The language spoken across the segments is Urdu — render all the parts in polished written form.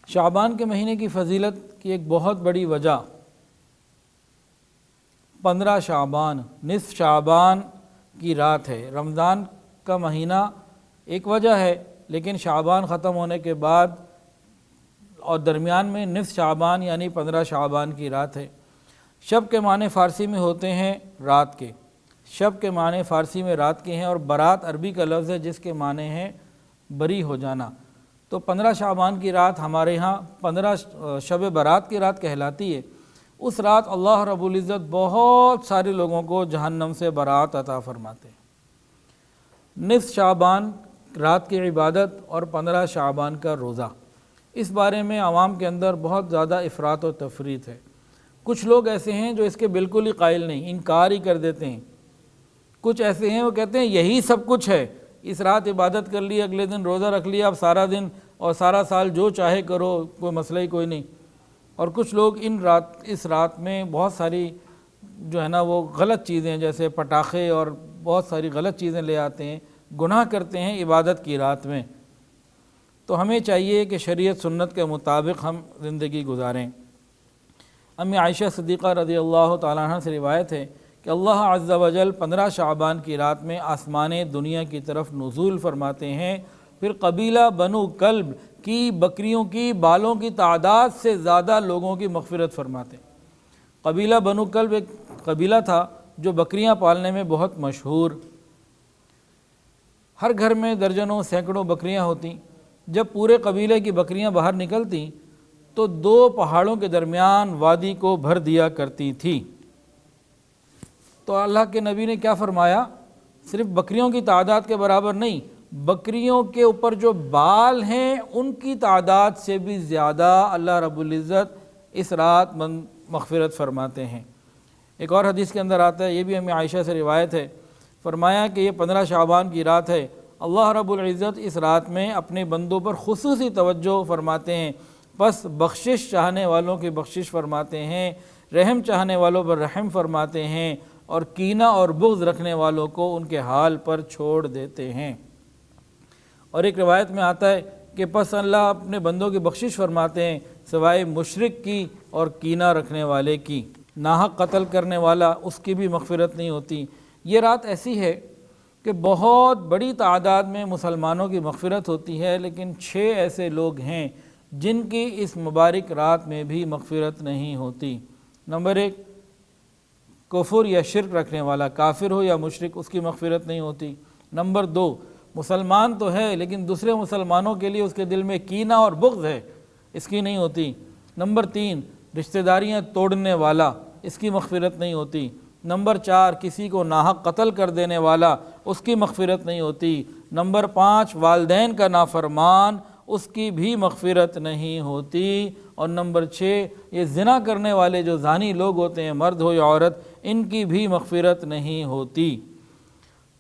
شعبان کے مہینے کی فضیلت کی ایک بہت بڑی وجہ 15 شعبان نصف شعبان کی رات ہے۔ رمضان کا مہینہ ایک وجہ ہے، لیکن شعبان ختم ہونے کے بعد اور درمیان میں نصف شعبان یعنی 15 شعبان کی رات ہے۔ شب کے معنی فارسی میں ہوتے ہیں رات کے، شب کے معنی فارسی میں رات کے ہیں، اور برات عربی کا لفظ ہے جس کے معنی ہیں بری ہو جانا۔ تو 15 شعبان کی رات ہمارے ہاں 15 شب برات کی رات کہلاتی ہے۔ اس رات اللہ رب العزت بہت سارے لوگوں کو جہنم سے برات عطا فرماتے ہیں۔ نصف شعبان رات کی عبادت اور 15 شعبان کا روزہ، اس بارے میں عوام کے اندر بہت زیادہ افراط و تفریط ہے۔ کچھ لوگ ایسے ہیں جو اس کے بالکل ہی قائل نہیں، انکار ہی کر دیتے ہیں۔ کچھ ایسے ہیں وہ کہتے ہیں یہی سب کچھ ہے، اس رات عبادت کر لی، اگلے دن روزہ رکھ لیا، اب سارا دن اور سارا سال جو چاہے کرو، کوئی مسئلہ ہی کوئی نہیں۔ اور کچھ لوگ اس رات میں بہت ساری جو ہے نا وہ غلط چیزیں جیسے پٹاخے اور بہت ساری غلط چیزیں لے آتے ہیں، گناہ کرتے ہیں عبادت کی رات میں۔ تو ہمیں چاہیے کہ شریعت سنت کے مطابق ہم زندگی گزاریں۔ امی عائشہ صدیقہ رضی اللہ تعالیٰ عنہ سے روایت ہے کہ اللہ عز و جل 15 شعبان کی رات میں آسمان دنیا کی طرف نزول فرماتے ہیں، پھر قبیلہ بنو کلب کی بکریوں کی بالوں کی تعداد سے زیادہ لوگوں کی مغفرت فرماتے ہیں۔ قبیلہ بنو کلب ایک قبیلہ تھا جو بکریاں پالنے میں بہت مشہور، ہر گھر میں درجنوں سینکڑوں بکریاں ہوتیں۔ جب پورے قبیلے کی بکریاں باہر نکلتیں تو 2 پہاڑوں کے درمیان وادی کو بھر دیا کرتی تھی۔ تو اللہ کے نبی نے کیا فرمایا، صرف بکریوں کی تعداد کے برابر نہیں، بکریوں کے اوپر جو بال ہیں ان کی تعداد سے بھی زیادہ اللہ رب العزت اس رات مغفرت فرماتے ہیں۔ ایک اور حدیث کے اندر آتا ہے، یہ بھی ہمیں عائشہ سے روایت ہے، فرمایا کہ یہ 15 شعبان کی رات ہے، اللہ رب العزت اس رات میں اپنے بندوں پر خصوصی توجہ فرماتے ہیں، بس بخشش چاہنے والوں کی بخشش فرماتے ہیں، رحم چاہنے والوں پر رحم فرماتے ہیں، اور کینہ اور بغض رکھنے والوں کو ان کے حال پر چھوڑ دیتے ہیں۔ اور ایک روایت میں آتا ہے کہ پس اللہ اپنے بندوں کی بخشش فرماتے ہیں سوائے مشرک کی اور کینہ رکھنے والے کی، ناحق قتل کرنے والا اس کی بھی مغفرت نہیں ہوتی۔ یہ رات ایسی ہے کہ بہت بڑی تعداد میں مسلمانوں کی مغفرت ہوتی ہے، لیکن 6 ایسے لوگ ہیں جن کی اس مبارک رات میں بھی مغفرت نہیں ہوتی۔ نمبر 1، کفر یا شرک رکھنے والا، کافر ہو یا مشرک، اس کی مغفرت نہیں ہوتی۔ نمبر 2، مسلمان تو ہے لیکن دوسرے مسلمانوں کے لیے اس کے دل میں کینہ اور بغض ہے، اس کی نہیں ہوتی۔ نمبر 3، رشتہ داریاں توڑنے والا، اس کی مغفرت نہیں ہوتی۔ نمبر 4، کسی کو ناحق قتل کر دینے والا، اس کی مغفرت نہیں ہوتی۔ نمبر 5، والدین کا نافرمان، اس کی بھی مغفرت نہیں ہوتی۔ اور نمبر 6، یہ زنا کرنے والے جو زانی لوگ ہوتے ہیں، مرد ہو یا عورت، ان کی بھی مغفرت نہیں ہوتی۔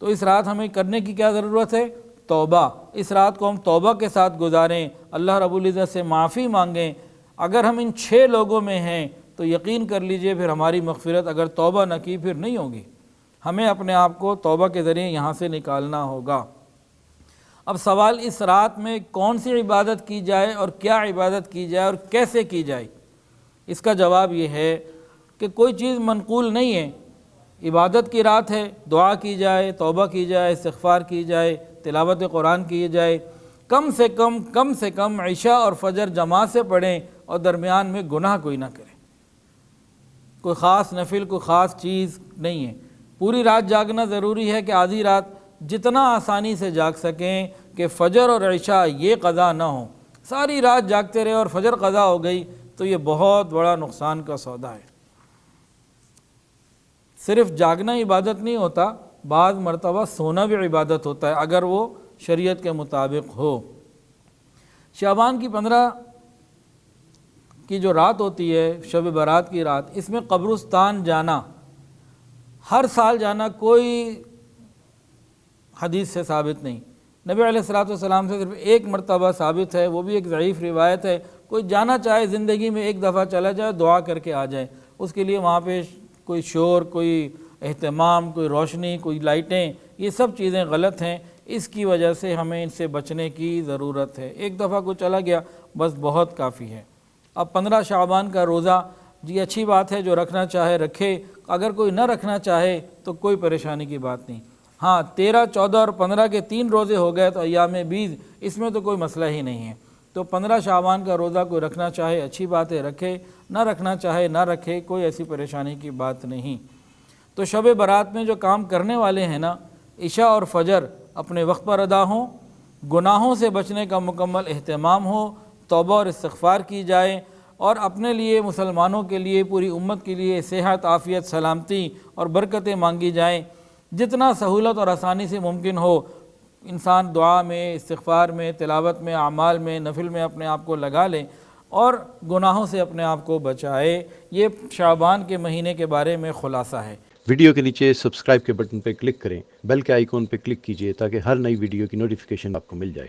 تو اس رات ہمیں کرنے کی کیا ضرورت ہے؟ توبہ۔ اس رات کو ہم توبہ کے ساتھ گزاریں، اللہ رب العزت سے معافی مانگیں۔ اگر ہم ان 6 لوگوں میں ہیں تو یقین کر لیجئے پھر ہماری مغفرت اگر توبہ نہ کی پھر نہیں ہوگی۔ ہمیں اپنے آپ کو توبہ کے ذریعے یہاں سے نکالنا ہوگا۔ اب سوال اس رات میں کون سی عبادت کی جائے اور کیا عبادت کی جائے اور کیسے کی جائے، اس کا جواب یہ ہے کہ کوئی چیز منقول نہیں ہے۔ عبادت کی رات ہے، دعا کی جائے، توبہ کی جائے، استغفار کی جائے، تلاوت قرآن کی جائے، کم سے کم عشاء اور فجر جماعت سے پڑھیں اور درمیان میں گناہ کوئی نہ کریں۔ کوئی خاص نفل، کوئی خاص چیز نہیں ہے۔ پوری رات جاگنا ضروری ہے کہ آدھی رات جتنا آسانی سے جاگ سکیں کہ فجر اور عشاء یہ قضا نہ ہو۔ ساری رات جاگتے رہے اور فجر قضا ہو گئی تو یہ بہت بڑا نقصان کا سودا ہے۔ صرف جاگنا عبادت نہیں ہوتا، بعض مرتبہ سونا بھی عبادت ہوتا ہے اگر وہ شریعت کے مطابق ہو۔ شعبان کی 15 کی جو رات ہوتی ہے، شب برات کی رات، اس میں قبرستان جانا، ہر سال جانا کوئی حدیث سے ثابت نہیں۔ نبی علیہ الصلوۃ والسلام سے صرف ایک مرتبہ ثابت ہے، وہ بھی ایک ضعیف روایت ہے۔ کوئی جانا چاہے زندگی میں ایک دفعہ چلا جائے، دعا کر کے آ جائے، اس کے لیے وہاں پہ کوئی شور، کوئی اہتمام، کوئی روشنی، کوئی لائٹیں، یہ سب چیزیں غلط ہیں۔ اس کی وجہ سے ہمیں ان سے بچنے کی ضرورت ہے۔ ایک دفعہ کوئی چلا گیا، بس بہت کافی ہے۔ اب 15 شعبان کا روزہ جی اچھی بات ہے، جو رکھنا چاہے رکھے، اگر کوئی نہ رکھنا چاہے تو کوئی پریشانی کی بات نہیں۔ ہاں 13، 14 اور 15 کے 3 روزے ہو گئے تو ایام بیض، اس میں تو کوئی مسئلہ ہی نہیں ہے۔ تو 15 شعبان کا روزہ کوئی رکھنا چاہے اچھی بات ہے رکھے، نہ رکھنا چاہے نہ رکھے، کوئی ایسی پریشانی کی بات نہیں۔ تو شب برات میں جو کام کرنے والے ہیں نا، عشاء اور فجر اپنے وقت پر ادا ہوں، گناہوں سے بچنے کا مکمل اہتمام ہو، توبہ اور استغفار کی جائے، اور اپنے لیے، مسلمانوں کے لیے، پوری امت کے لیے صحت، عافیت، سلامتی اور برکتیں مانگی جائیں۔ جتنا سہولت اور آسانی سے ممکن ہو انسان دعا میں، استغفار میں، تلاوت میں، اعمال میں، نفل میں اپنے آپ کو لگا لے اور گناہوں سے اپنے آپ کو بچائے۔ یہ شعبان کے مہینے کے بارے میں خلاصہ ہے۔ ویڈیو کے نیچے سبسکرائب کے بٹن پہ کلک کریں، بیل کے آئیکن پہ کلک کیجئے تاکہ ہر نئی ویڈیو کی نوٹیفیکیشن آپ کو مل جائے۔